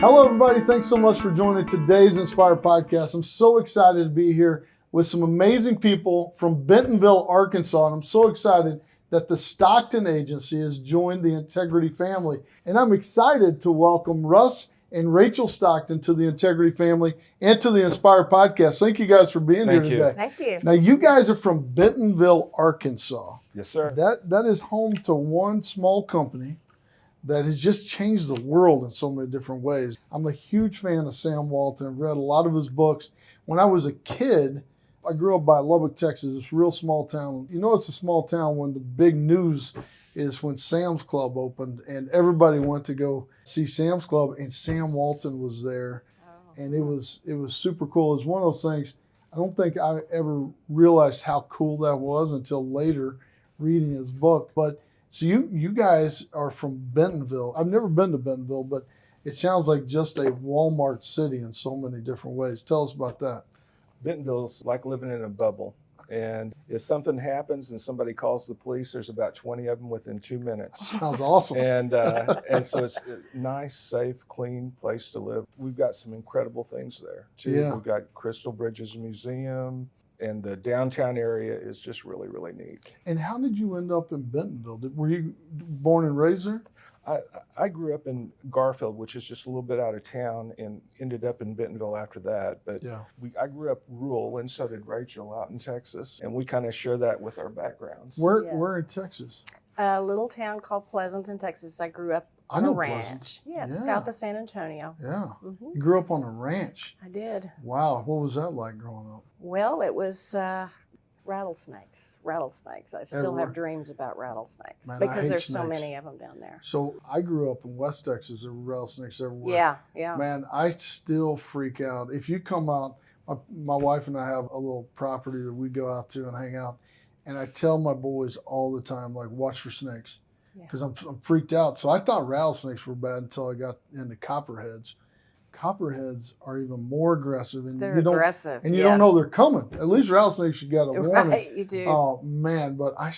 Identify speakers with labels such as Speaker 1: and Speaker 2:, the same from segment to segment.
Speaker 1: Hello, everybody. Thanks so much for joining today's Inspire podcast. I'm so excited to be here with some amazing people from Bentonville, Arkansas. And I'm so excited that the Stockton agency has joined the Integrity family. And I'm excited to welcome Russ and Rachel Stockton to the Integrity family and to the Inspire podcast. Thank you guys for being here today.
Speaker 2: Thank you.
Speaker 1: Now, you guys are from Bentonville, Arkansas.
Speaker 3: Yes, sir.
Speaker 1: That is home to one small company that has just changed the world in so many different ways. I'm a huge fan of Sam Walton. I've read a lot of his books. When I was a kid, I grew up by Lubbock, Texas, this real small town. You know it's a small town when the big news is when Sam's Club opened and everybody went to go see Sam's Club and Sam Walton was there. And it was super cool. It was one of those things, I don't think I ever realized how cool that was until later reading his book. But so you guys are from Bentonville. I've never been to Bentonville, but it sounds like just a Walmart city in so many different ways. Tell us about that.
Speaker 3: Bentonville's like living in a bubble. And if something happens and somebody calls the police, there's about 20 of them within 2 minutes.
Speaker 1: Sounds awesome.
Speaker 3: And so it's a nice, safe, clean place to live. We've got some incredible things there, too.
Speaker 1: Yeah.
Speaker 3: We've got Crystal Bridges Museum, and the downtown area is just really, really neat.
Speaker 1: And how did you end up in Bentonville? Were you born and raised there?
Speaker 3: I grew up in Garfield, which is just a little bit out of town, and ended up in Bentonville after that. But
Speaker 1: Yeah.
Speaker 3: I grew up rural, and so did Rachel out in Texas, and we kind of share that with our backgrounds.
Speaker 1: Where in Texas?
Speaker 2: A little town called Pleasanton, Texas. I grew up
Speaker 1: I
Speaker 2: on a
Speaker 1: know
Speaker 2: ranch.
Speaker 1: Pleasant.
Speaker 2: Yes,
Speaker 1: Yeah.
Speaker 2: south of San Antonio.
Speaker 1: Yeah.
Speaker 2: Hmm.
Speaker 1: You grew up on a ranch.
Speaker 2: I did.
Speaker 1: Wow. What was that like growing up?
Speaker 2: Well, it was rattlesnakes. I still
Speaker 1: Everywhere.
Speaker 2: have dreams about rattlesnakes
Speaker 1: Man, I
Speaker 2: because
Speaker 1: hate
Speaker 2: there's so
Speaker 1: snakes.
Speaker 2: many of them down there.
Speaker 1: So I grew up in West Texas. There were rattlesnakes everywhere.
Speaker 2: Yeah, yeah.
Speaker 1: Man, I still freak out. If you come out, my wife and I have a little property that we go out to and hang out. And I tell my boys all the time, like, watch for snakes.
Speaker 2: Yeah.
Speaker 1: Because I'm freaked out. So I thought rattlesnakes were bad until I got into copperheads. Copperheads are even more aggressive. And
Speaker 2: They're
Speaker 1: you don't,
Speaker 2: aggressive.
Speaker 1: And you
Speaker 2: yeah.
Speaker 1: don't know they're coming. At least rattlesnakes, you got a warning.
Speaker 2: Right, you do.
Speaker 1: Oh, man. But I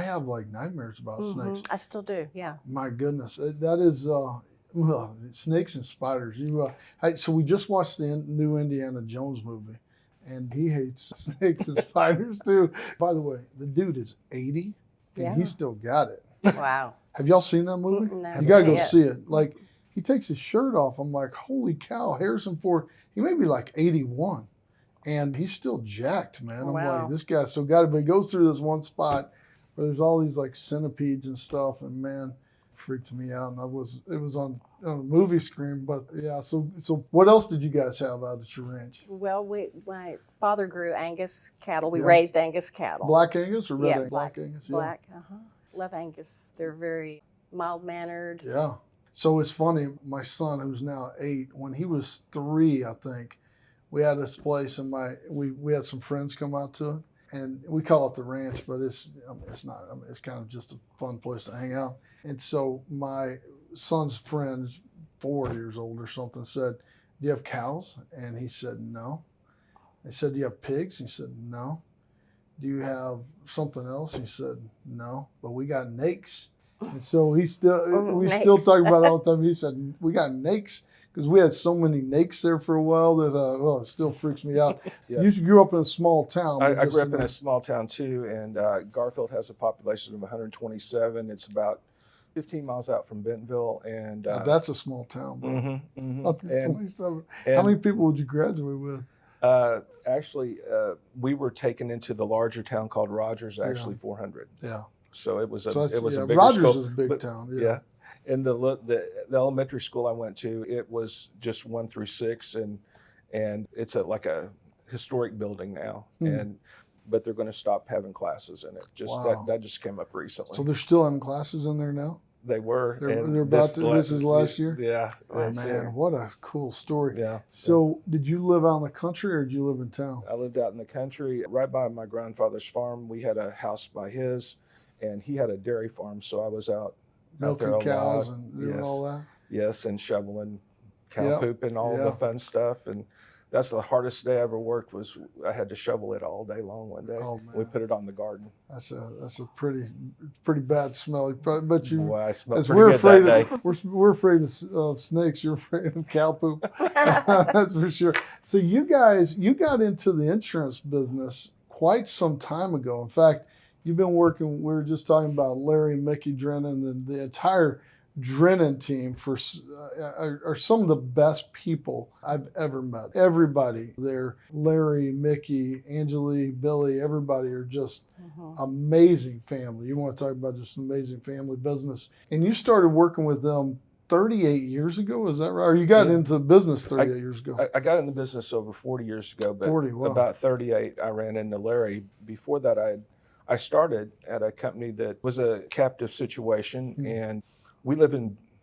Speaker 1: have like nightmares about
Speaker 2: Mhm.
Speaker 1: snakes.
Speaker 2: I still do, yeah.
Speaker 1: My goodness, that is well, snakes and spiders. So we just watched the new Indiana Jones movie, and he hates snakes and spiders too. By the way, the dude is 80, and
Speaker 2: Yeah.
Speaker 1: he's still got it.
Speaker 2: Wow.
Speaker 1: Have y'all seen that movie?
Speaker 2: No,
Speaker 1: You gotta go
Speaker 2: see it.
Speaker 1: see it. Like he takes his shirt off. I'm like, holy cow, Harrison Ford. He may be like 81, and he's still jacked, man. I'm
Speaker 2: Wow.
Speaker 1: like, this guy's so got it. But he goes through this one spot where there's all these like centipedes and stuff, and man, freaked me out. And it was on a movie screen, but yeah. So what else did you guys have out at your ranch?
Speaker 2: Well, my father grew Angus cattle. We
Speaker 1: Yeah.
Speaker 2: raised Angus cattle.
Speaker 1: Black Angus or red
Speaker 2: Yeah,
Speaker 1: Angus?
Speaker 2: black.
Speaker 1: Angus. Yeah.
Speaker 2: Black, Love Angus. They're very mild-mannered.
Speaker 1: Yeah. So it's funny. My son, who's now 8, when he was 3, I think, we had this place, and we had some friends come out to it, and we call it the ranch, but it's not. It's kind of just a fun place to hang out. And so my son's friend, is 4 years old or something, said, "Do you have cows?" And he said, "No." They said, "Do you have pigs?" He said, "No." "Do you have something else?" He said, "No, but we got nakes." And so we still
Speaker 2: Nakes.
Speaker 1: talk about it all the time. He said, "We got nakes," because we had so many nakes there for a while that it still freaks me out.
Speaker 3: Yes.
Speaker 1: You grew up in a small town.
Speaker 3: I
Speaker 1: but
Speaker 3: grew up
Speaker 1: just
Speaker 3: in a small town too, and Garfield has a population of 127. It's about 15 miles out from Bentonville, and
Speaker 1: Now, that's a small town, bro.
Speaker 3: mhm, mhm.
Speaker 1: 127.
Speaker 3: And-
Speaker 1: How many people would you graduate with?
Speaker 3: Actually, we were taken into the larger town called Rogers, actually 400.
Speaker 1: Yeah.
Speaker 3: So it was a
Speaker 1: So that's,
Speaker 3: it was
Speaker 1: yeah,
Speaker 3: a bigger
Speaker 1: Rogers
Speaker 3: school.
Speaker 1: is a big
Speaker 3: but-
Speaker 1: town.
Speaker 3: Yeah.
Speaker 1: Yeah.
Speaker 3: And the elementary school I went to, it was just 1 through 6, and it's like a historic building now, but they're going to stop having classes in it.
Speaker 1: Wow.
Speaker 3: That just came up recently.
Speaker 1: So they're still having classes in there now?
Speaker 3: They were.
Speaker 1: They're
Speaker 3: and
Speaker 1: about to, this is last year?
Speaker 3: Yeah.
Speaker 1: Oh,
Speaker 3: that's
Speaker 1: man,
Speaker 3: it.
Speaker 1: what a cool story.
Speaker 3: Yeah.
Speaker 1: So did you live out in the country or did you live in town?
Speaker 3: I lived out in the country, right by my grandfather's farm. We had a house by his, and he had a dairy farm, so I was out there
Speaker 1: Milking
Speaker 3: a
Speaker 1: cows
Speaker 3: lot.
Speaker 1: and doing
Speaker 3: Yes.
Speaker 1: all that?
Speaker 3: Yes, and shoveling cow
Speaker 1: Yep.
Speaker 3: poop and all
Speaker 1: Yeah.
Speaker 3: the fun stuff. And that's the hardest day I ever worked. Was I had to shovel it all day long one day.
Speaker 1: Oh man,
Speaker 3: We put it on the garden.
Speaker 1: that's a pretty bad smell. But you,
Speaker 3: Boy, I smelled
Speaker 1: as
Speaker 3: pretty
Speaker 1: we're
Speaker 3: good
Speaker 1: afraid
Speaker 3: that day.
Speaker 1: of, we're afraid of snakes. You're afraid of cow poop. That's for sure. So you got into the insurance business quite some time ago. In fact, you've been working. We were just talking about Larry and Mickey Drennan, and the entire Drennan team are some of the best people I've ever met. Everybody there, Larry, Mickey, Angelique, Billy, everybody are just amazing family. You want to talk about just an amazing family business. And you started working with them 38 years ago, is that right? Or you got into business 38 years ago?
Speaker 3: I got in the business over 40 years ago, but
Speaker 1: 40, wow.
Speaker 3: about 38, I ran into Larry. Before that, I started at a company that was a captive situation, and we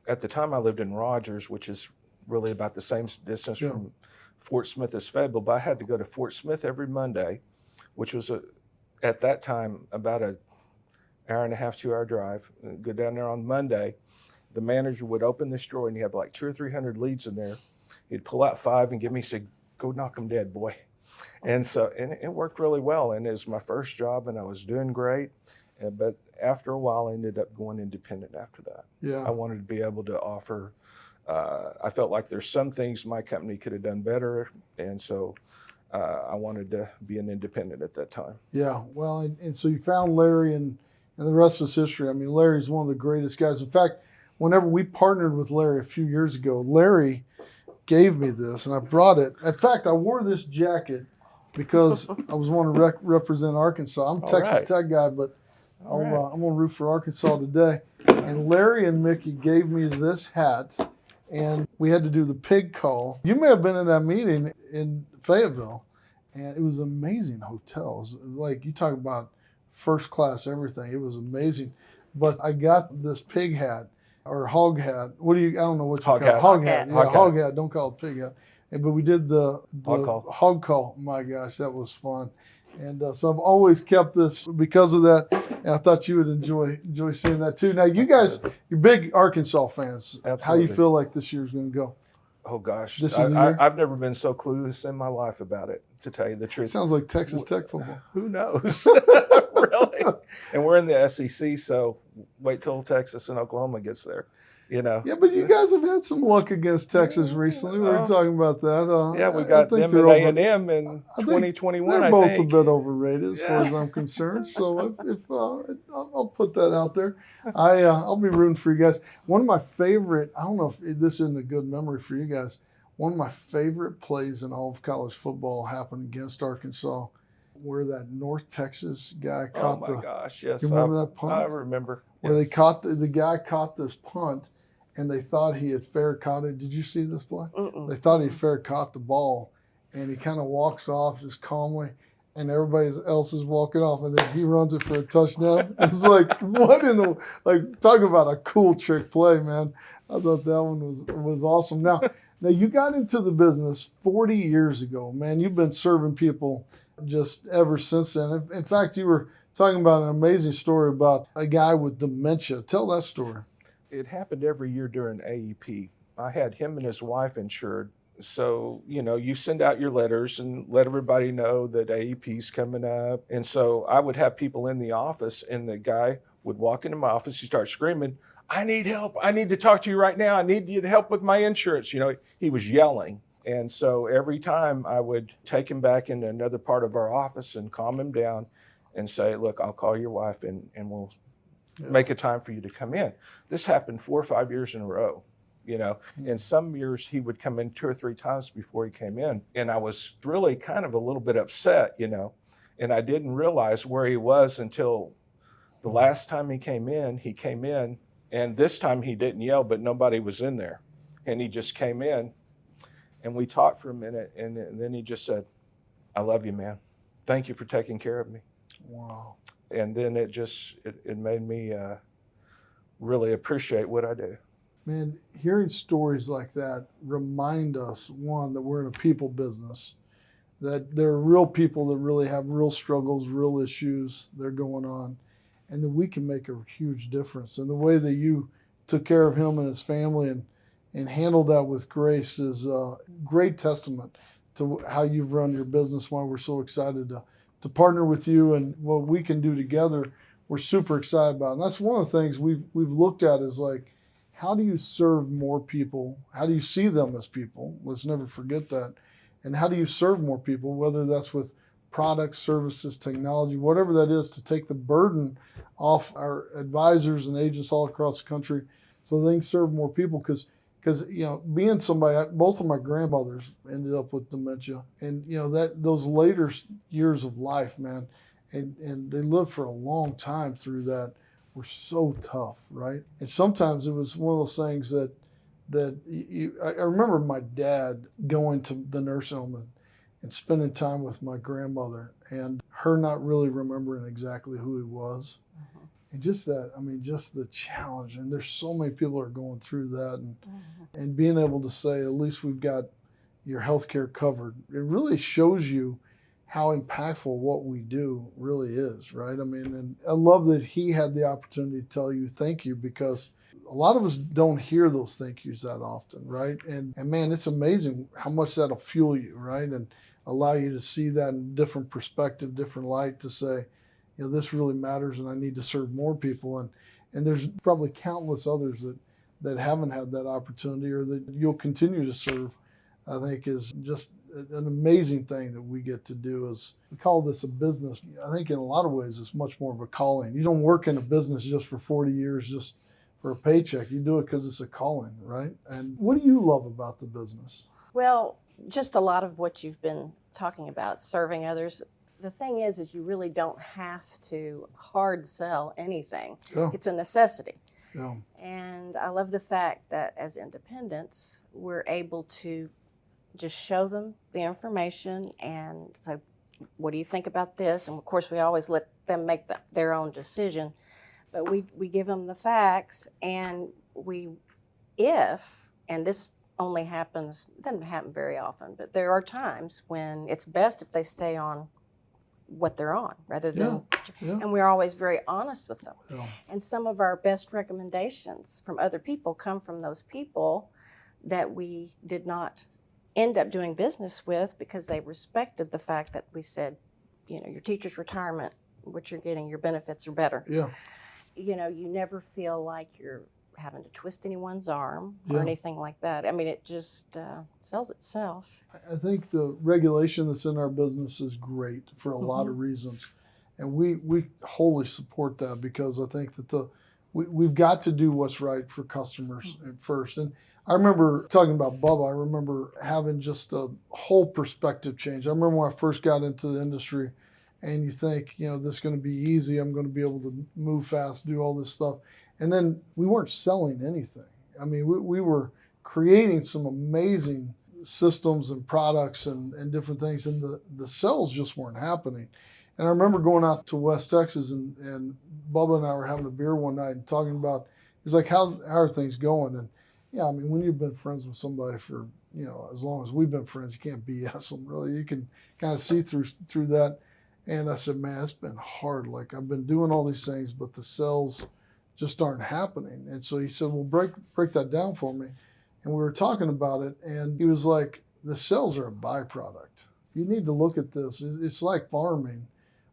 Speaker 3: at the time I lived in Rogers, which is really about the same distance from Fort Smith as Fayetteville, but I had to go to Fort Smith every Monday, which was at that time about an hour and a half, 2 hour drive. Go down there on Monday. The manager would open this drawer and you have like 200 or 300 leads in there. He'd pull out 5 and give me, say, go knock them dead, boy. And so, and it worked really well. And it was my first job and I was doing great. But after a while, I ended up going independent after that.
Speaker 1: Yeah.
Speaker 3: I wanted to be able to offer, I felt like there's some things my company could have done better. And so I wanted to be an independent at that time.
Speaker 1: Yeah. Well, and so you found Larry, and the rest is history. I mean, Larry's one of the greatest guys. In fact, whenever we partnered with Larry a few years ago, Larry gave me this, and I brought it. In fact, I wore this jacket because I was wanting to represent Arkansas. I'm a Texas Tech guy, but I'm going to root for Arkansas today. And Larry and Mickey gave me this hat, and we had to do the pig call. You may have been in that meeting in Fayetteville, and it was an amazing hotels. Like, you talk about first class everything. It was amazing. But I got this pig hat or hog hat. What do you? I don't know what you call it. Hog hat. Yeah, hog hat. Don't call it pig hat. But we did the hog call. My gosh, that was fun. And so I've always kept this because of that. And I thought you would enjoy seeing that too. Now, you guys, you're big Arkansas fans.
Speaker 3: Absolutely.
Speaker 1: How do you feel like this year's going to go?
Speaker 3: Oh gosh,
Speaker 1: This is the year?
Speaker 3: I've never been so clueless in my life about it, to tell you the truth.
Speaker 1: Sounds like Texas Tech football.
Speaker 3: Who knows? Really? And we're in the SEC, so wait till Texas and Oklahoma gets there. You know.
Speaker 1: Yeah, but you guys have had some luck against Texas recently. We were talking about that.
Speaker 3: Yeah, we got them at A&M in 2021.
Speaker 1: They're
Speaker 3: I
Speaker 1: both
Speaker 3: think.
Speaker 1: a bit overrated as far as I'm concerned. So if I'll put that out there. I'll be rooting for you guys. One of my favorite, I don't know if this isn't a good memory for you guys, one of my favorite plays in all of college football happened against Arkansas, where that North Texas guy caught
Speaker 3: Oh my gosh, yes.
Speaker 1: You remember that punt?
Speaker 3: I remember.
Speaker 1: Where they caught the guy caught this punt, and they thought he had fair caught it. Did you see this play? They thought he fair caught the ball, and he kind of walks off just calmly, and everybody else is walking off, and then he runs it for a touchdown. It's like, what in the, like, talk about a cool trick play, man. I thought that one was awesome. Now you got into the business 40 years ago, man. You've been serving people just ever since then. In fact, you were talking about an amazing story about a guy with dementia. Tell that story.
Speaker 3: It happened every year during AEP. I had him and his wife insured. So, you know, you send out your letters and let everybody know that AEP's coming up. And so I would have people in the office, and the guy would walk into my office, he'd start screaming, "I need help. I need to talk to you right now. I need you to help with my insurance." You know, he was yelling. And so every time I would take him back into another part of our office and calm him down and say, "Look, I'll call your wife and we'll make a time for you to come in." This happened 4 or 5 years in a row, you know. And some years he would come in 2 or 3 times before he came in. And I was really kind of a little bit upset, you know. And I didn't realize where he was until the last time he came in, and this time he didn't yell, but nobody was in there. And he just came in, and we talked for a minute, and then he just said, "I love you, man. Thank you for taking care of me."
Speaker 1: Wow.
Speaker 3: And then it made me really appreciate what I do.
Speaker 1: Man, hearing stories like that remind us, one, that we're in a people business, that there are real people that really have real struggles, real issues that are going on, and that we can make a huge difference. And the way that you took care of him and his family and handled that with grace is a great testament to how you've run your business, why we're so excited to partner with you and what we can do together. We're super excited about. And that's one of the things we've looked at is like, how do you serve more people? How do you see them as people? Let's never forget that. And how do you serve more people, whether that's with products, services, technology, whatever that is, to take the burden off our advisors and agents all across the country so they can serve more people. Because being somebody, both of my grandmothers ended up with dementia, and that those later years of life, man, and they lived for a long time through that, were so tough, right? And sometimes it was one of those things that I remember my dad going to the nursing home and spending time with my grandmother, and her not really remembering exactly who he was. And just that, just the challenge. And there's so many people are going through that, and being able to say, at least we've got your health care covered. It really shows you how impactful what we do really is, right? And I love that he had the opportunity to tell you thank you, because a lot of us don't hear those thank yous that often, right? And man, it's amazing how much that'll fuel you, right? And allow you to see that in different perspective, different light, to say, this really matters and I need to serve more people. And there's probably countless others that haven't had that opportunity or that you'll continue to serve. I think is just an amazing thing that we get to do. Is we call this a business. I think in a lot of ways it's much more of a calling. You don't work in a business just for 40 years just for a paycheck. You do it because it's a calling, right? And what do you love about the business?
Speaker 2: Well, just a lot of what you've been talking about, serving others. The thing is you really don't have to hard sell anything.
Speaker 1: Yeah.
Speaker 2: It's a necessity.
Speaker 1: Yeah.
Speaker 2: And I love the fact that as independents, we're able to just show them the information and say, what do you think about this? And of course, we always let them make their own decision. But we give them the facts, and and this only happens, doesn't happen very often, but there are times when it's best if they stay on what they're on rather than, and we're always very honest with them.
Speaker 1: Yeah.
Speaker 2: And some of our best recommendations from other people come from those people that we did not end up doing business with because they respected the fact that we said, your teacher's retirement, what you're getting, your benefits are better.
Speaker 1: Yeah.
Speaker 2: You never feel like you're having to twist anyone's arm or anything like that. It just sells itself.
Speaker 1: I think the regulation that's in our business is great for a lot of reasons. And we wholly support that, because I think that we've got to do what's right for customers first. And I remember talking about Bubba, I remember having just a whole perspective change. I remember when I first got into the industry, and you think, this is going to be easy. I'm going to be able to move fast, do all this stuff. And then we weren't selling anything. We were creating some amazing systems and products and different things, and the sales just weren't happening. And I remember going out to West Texas, and Bubba and I were having a beer one night and talking about, he's like, how are things going? And yeah, when you've been friends with somebody for, as long as we've been friends, you can't BS them really. You can kind of see through that. And I said, man, it's been hard. Like, I've been doing all these things, but the sales just aren't happening. And so he said, well, break that down for me. And we were talking about it, and he was like, the sales are a byproduct. You need to look at this. It's like farming.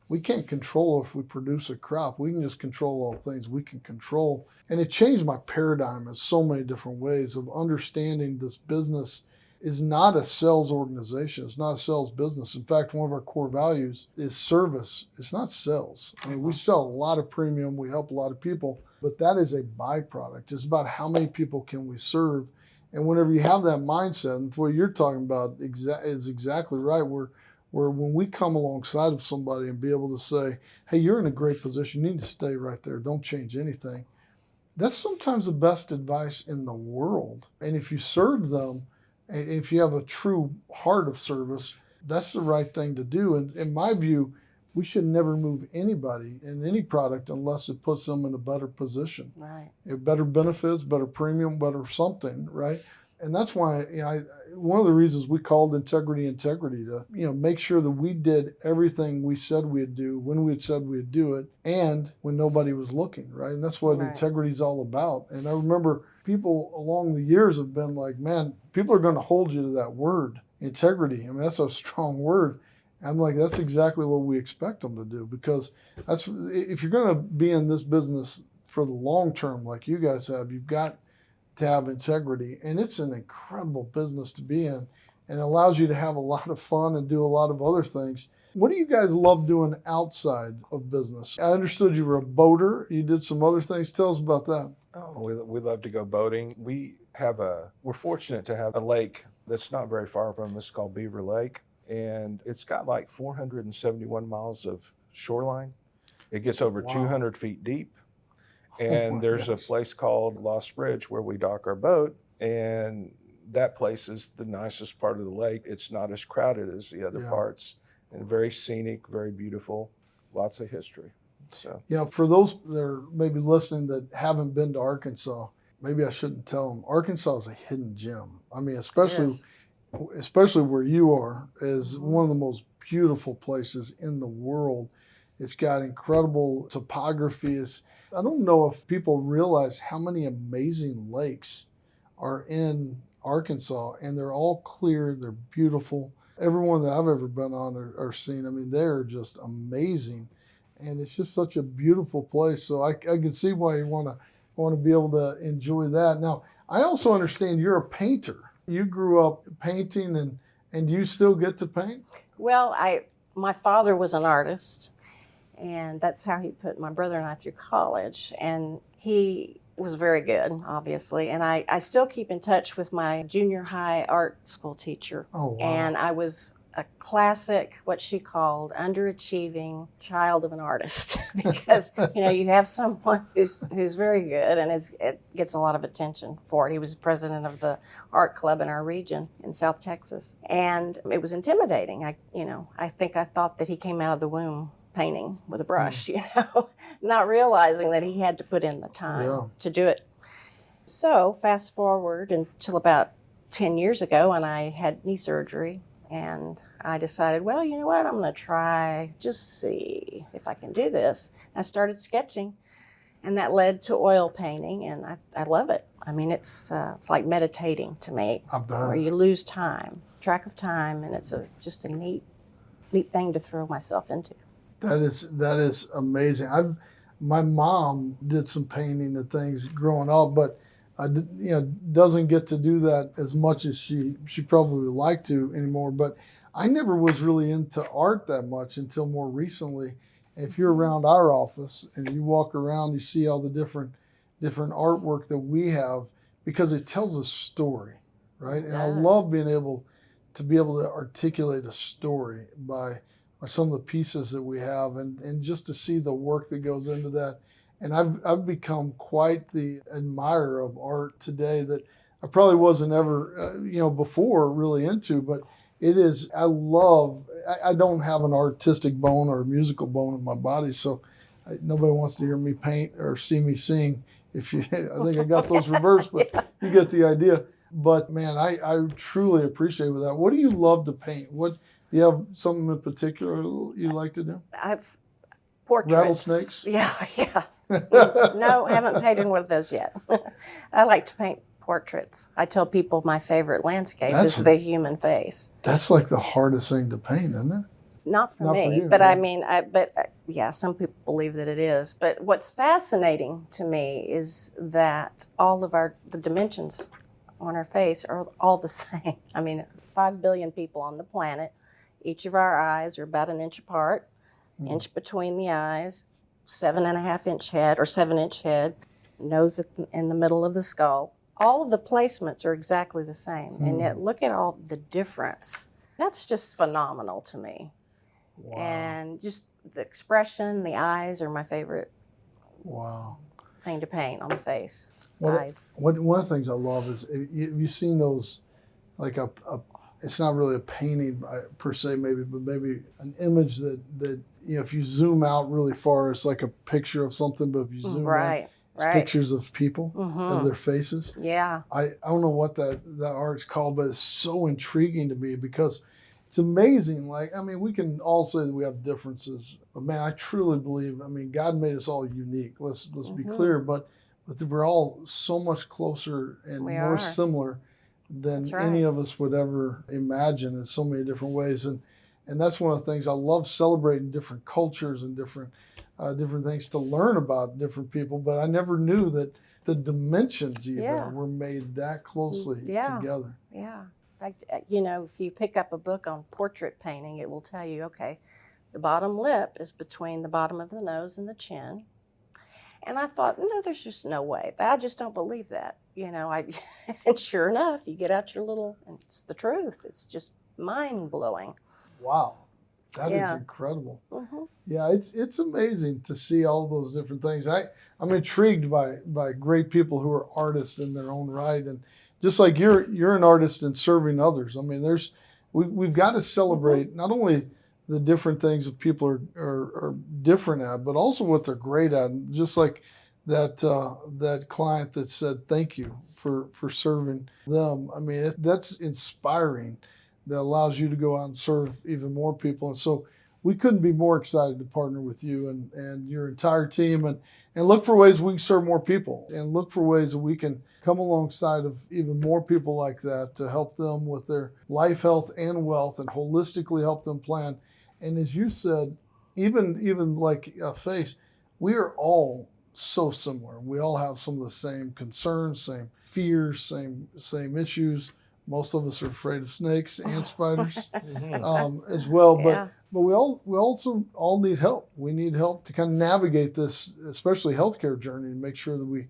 Speaker 1: We can't control if we produce a crop. We can just control all things we can control. And it changed my paradigm in so many different ways of understanding this business is not a sales organization. It's not a sales business. In fact, one of our core values is service. It's not sales. We sell a lot of premium. We help a lot of people, but that is a byproduct. It's about how many people can we serve. And whenever you have that mindset, and what you're talking about is exactly right, where when we come alongside of somebody and be able to say, hey, you're in a great position. You need to stay right there. Don't change anything. That's sometimes the best advice in the world. And if you serve them, and if you have a true heart of service, that's the right thing to do. And in my view, we should never move anybody in any product unless it puts them in a better position.
Speaker 2: Right.
Speaker 1: Better benefits, better premium, better something, right? And that's why one of the reasons we called integrity to make sure that we did everything we said we'd do when we had said we'd do it, and when nobody was looking, right? And that's what integrity is all about. And I remember people along the years have been like, man, people are going to hold you to that word. integrity. I mean, that's a strong word. I'm like, that's exactly what we expect them to do, because that's, if you're going to be in this business for the long term, like you guys have, you've got to have integrity. And it's an incredible business to be in, and it allows you to have a lot of fun and do a lot of other things. What do you guys love doing outside of business? I understood you were a boater. You did some other things. Tell us about that.
Speaker 3: Oh, we love to go boating. We're fortunate to have a lake that's not very far from us called Beaver Lake, and it's got like 471 miles of shoreline. It gets over
Speaker 1: Wow.
Speaker 3: 200 feet deep,
Speaker 1: Oh
Speaker 3: and
Speaker 1: my
Speaker 3: there's a
Speaker 1: gosh.
Speaker 3: place called Lost Bridge where we dock our boat, and that place is the nicest part of the lake. It's not as crowded as the other
Speaker 1: Yeah.
Speaker 3: parts, and very scenic, very beautiful, lots of history. So
Speaker 1: Yeah, for those that are maybe listening that haven't been to Arkansas, maybe I shouldn't tell them. Arkansas is a hidden gem. I mean, especially where you are, is one of the most beautiful places in the world. It's got incredible topography. I don't know if people realize how many amazing lakes are in Arkansas, and they're all clear. They're beautiful. Everyone that I've ever been on or seen, I mean, they're just amazing. And it's just such a beautiful place. So I can see why you want to be able to enjoy that. Now, I also understand you're a painter. You grew up painting, and you still get to paint?
Speaker 2: Well, my father was an artist, and that's how he put my brother and I through college. And he was very good, obviously. And I still keep in touch with my junior high art school teacher.
Speaker 1: Oh, wow.
Speaker 2: And I was a classic, what she called underachieving child of an artist, because you have someone who's very good, and it gets a lot of attention for it. He was president of the art club in our region in South Texas, and it was intimidating. I think I thought that he came out of the womb painting with a brush, not realizing that he had to put in the time to do it. So fast forward until about 10 years ago, and I had knee surgery. And I decided, well, you know what, I'm going to try, just see if I can do this. I started sketching, and that led to oil painting, and I love it. I mean, it's like meditating to me, where you lose track of time, and it's just a neat thing to throw myself into.
Speaker 1: That is amazing. My mom did some painting and things growing up, but doesn't get to do that as much as she probably would like to anymore. But I never was really into art that much until more recently. And if you're around our office and you walk around, you see all the different artwork that we have, because it tells a story, right? And I love being able to articulate a story by some of the pieces that we have, and just to see the work that goes into that. And I've become quite the admirer of art today that I probably wasn't ever, before really into. But it is, I don't have an artistic bone or a musical bone in my body, so nobody wants to hear me paint or see me sing. I think I got those reversed, but you get the idea. But man, I truly appreciate that. What do you love to paint? Do you have something in particular you like to do?
Speaker 2: I've portraits.
Speaker 1: Rattlesnakes?
Speaker 2: Yeah. No, haven't painted one of those yet. I like to paint portraits. I tell people my favorite landscape is the human face.
Speaker 1: That's like the hardest thing to paint, isn't it?
Speaker 2: Not for me,
Speaker 1: you,
Speaker 2: but
Speaker 1: yeah.
Speaker 2: I mean, some people believe that it is. But what's fascinating to me is that all of the dimensions on our face are all the same. I mean, 5 billion people on the planet. Each of our eyes are about an inch apart, inch between the eyes, 7.5-inch head or 7-inch head, nose in the middle of the skull. All of the placements are exactly the same. And yet look at all the difference. That's just phenomenal to me.
Speaker 1: Wow.
Speaker 2: And just the expression, the eyes are my favorite thing to paint on the face. Eyes.
Speaker 1: One of the things I love is, have you seen those, like it's not really a painting per se, maybe an image that if you zoom out really far, it's like a picture of something, but if you zoom in, it's pictures of people, of their faces.
Speaker 2: Yeah.
Speaker 1: I don't know what that art's called, but it's so intriguing to me, because it's amazing. Like, I mean, we can all say that we have differences, but man, I truly believe, God made us all unique. Let's be clear, but we're all so much closer and more similar than
Speaker 2: That's right.
Speaker 1: any of us would ever imagine in so many different ways. And that's one of the things I love, celebrating different cultures and different things to learn about different people. But I never knew that the dimensions even
Speaker 2: Yeah.
Speaker 1: were made that closely
Speaker 2: Yeah.
Speaker 1: together.
Speaker 2: Yeah. In fact, you know, if you pick up a book on portrait painting, it will tell you, okay, the bottom lip is between the bottom of the nose and the chin. And I thought, no, there's just no way. I just don't believe that. You know, and sure enough, you get out your little, and it's the truth. It's just mind blowing.
Speaker 1: Wow, that is
Speaker 2: Yeah.
Speaker 1: incredible.
Speaker 2: Mm-hmm.
Speaker 1: Yeah, it's amazing to see all those different things. I'm intrigued by great people who are artists in their own right, and just like you're an artist in serving others. I mean, we've got to celebrate not only the different things that people are different at, but also what they're great at. And just like that client that said thank you for serving them. I mean, that's inspiring. That allows you to go out and serve even more people. And so we couldn't be more excited to partner with you and your entire team and look for ways we can serve more people and look for ways that we can come alongside of even more people like that to help them with their life, health, and wealth and holistically help them plan. And as you said, even like Face, we are all so similar. We all have some of the same concerns, same fears, same issues. Most of us are afraid of snakes and spiders as well.
Speaker 2: Yeah.
Speaker 1: But we also all need help. We need help to kind of navigate this, especially healthcare journey, and make sure that we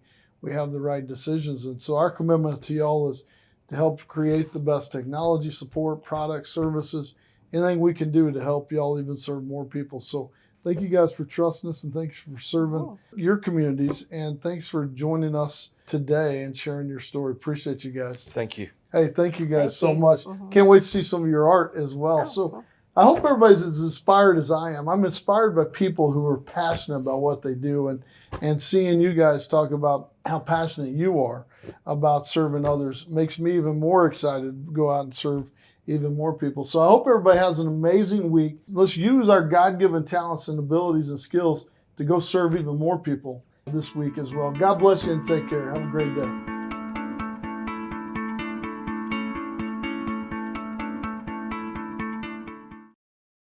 Speaker 1: have the right decisions. And so our commitment to y'all is to help create the best technology, support, products, services, anything we can do to help y'all even serve more people. So thank you guys for trusting us, and thanks for serving your communities, and thanks for joining us today and sharing your story. Appreciate you guys.
Speaker 3: Thank you.
Speaker 1: Hey, thank you guys so
Speaker 2: Thank you.
Speaker 1: much.
Speaker 2: Mhm.
Speaker 1: Can't wait to see some of your art as well. So I hope everybody's as inspired as I am. I'm inspired by people who are passionate about what they do, and seeing you guys talk about how passionate you are about serving others makes me even more excited to go out and serve even more people. So I hope everybody has an amazing week. Let's use our God-given talents and abilities and skills to go serve even more people this week as well. God bless you and take care. Have a great day.